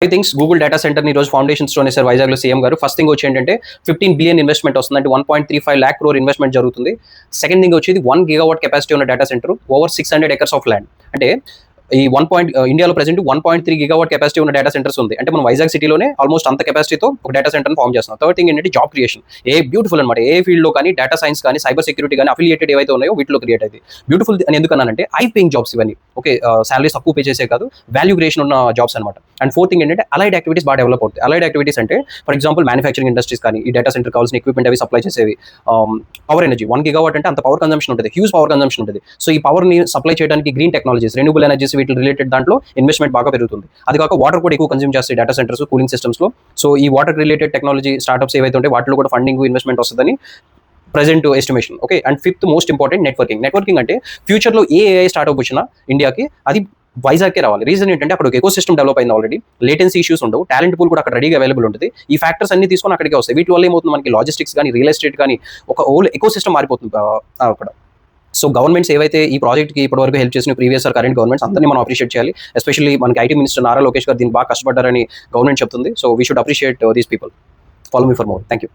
Things Google data centre ఈ రోజు foundation stone వేశారు వైజాగ్లో సీఎం గారు. ఫస్ట్ థింగ్ వచ్చి ఏంటంటే 15 బిలియన్ ఇన్వెస్ట్మెంట్ వస్తుంది, అంటే 1.35 lakh crore ఇన్వెస్ట్మెంట్ జరుగుతుంది. సెకండ్ థింగ్ వచ్చేది 1 gigawatt కెపాసిటీ ఉన్న data centre, over 600 acres of land. అంటే ఈ ఇండియాలో ప్రెసెంట్ 1.3 gigawatt కెపాసిటీ ఉన్న డేటా సెంటర్స్ ఉంది. అంటే మనం వైజాగ్ సిటీలోనే ఆల్మోస్ట్ అంత కెపాసిటీతో ఒక డేటా సెంటర్ ఫామ్ చేస్తున్నాం. థర్డ్ థింగ్ ఏంటంటే జాబ్ క్రియేషన్. బ్యూటిఫుల్ అనమాట. ఏ ఫీల్డ్లో కానీ డేటా సైన్స్ కానీ సైబర్ సెక్యూరిటీ కానీ అఫిలియేటెడ్ ఏవైతే ఉన్నాయో వీటిలో క్రియేట్ అయింది. బ్యూటిఫుల్ అని ఎందుకన్నానంటే హై పేయింగ్ జాబ్స్ ఇవన్నీ. ఓకే, సాలరీస్ తక్కువ పే చేసే కాదు, వాల్యూ క్రియేషన్ ఉన్న జాబ్స్ అనమాట. అండ్ ఫోర్త్ థింగ్ ఏంటంటే అలైడ్ యాక్టివిటీస్ బాగా డెవలప్ అవుతాయి. అలైడ్ యాక్టివిటీస్ అంటే ఫర్ ఎగ్జాంపుల్ మ్యానుఫ్యాక్చరింగ్ ఇండస్ట్రీస్ కానీ ఈ డేటా సెంటర్ కావాల్సిన ఎక్విప్మెంట్ అవి సప్లై చేసేవి. పవర్ ఎనర్జీ 1 gigawatt అంటే అంత పవర్ కన్జంప్షన్ ఉంటుంది, హ్యూజ్ పవర్ కన్జంప్షన్ ఉంటుంది. సో ఈ పవర్ని సప్లై చేయడానికి గ్రీన్ టెక్నాలజీస్, రెన్యూబుల్ ఎనర్జీస్ వీటి రిలేటెడ్ దాంట్లో ఇన్వెస్ట్మెంట్ బాగా పెరుగుతుంది. అది కాక వాటర్ కూడా ఎక్కువ కన్జ్యూమ్ చేస్తాయి డేటా సెంటర్స్ కూలింగ్ సిస్టమ్స్లో. సో ఈ వాటర్ రిలేటెడ్ టెక్నాలజీ స్టార్ట్అప్స్ ఏవైతే ఉంటాయి వాటిలో కూడా ఫండింగ్ ఇన్వెస్ట్మెంట్ వస్తుందని present estimation. Okay, and fifth most important networking. Networking అంటే ఫ్యూచర్లో ఏ ఏఐ స్టార్ట్అప్ వచ్చినా ఇండియాకి అది వైజాగ్కే రావాలి. రీజన్ ఏంటంటే అక్కడ ఒక ఎకో సిస్టమ్ డెవలప్ అయింది ఆల్రెడీ, లేటెన్సీ ఇష్యూస్ ఉండవు, టాలెంట్ పూల్ కూడా అక్కడ రెడీగా అవైలబుల్ ఉంటుంది. ఈ ఫ్యాక్టర్స్ అన్ని తీసుకొని అక్కడికి వస్తాయి. వీటి వల్ల ఏమవుతుంది, మనకి లాజిస్టిక్స్ కానీ రియల్ ఎస్టేట్ కానీ ఒక హోల్ ఎకో సిస్టమ్ మారిపోతుంది అక్కడ. సో గవర్నమెంట్స్ ఏవైతే ఈ ప్రాజెక్ట్కి ఇప్పటివరకు హెల్ప్ చేసిన ప్రీవియస్ ఆర్ కరెంట్ గవర్నమెంట్స్ అందరినీ మనం అప్రిషియేట్ చేయాలి. ఎస్పెషల్లీ మనకి ఐటీ మినిస్టర్ నారా లోకేష్ గారు దీన్ని బాగా కష్టపడ్డారని గవర్నమెంట్ చెప్తుంది. So we should appreciate these people. Follow me for more. Thank you.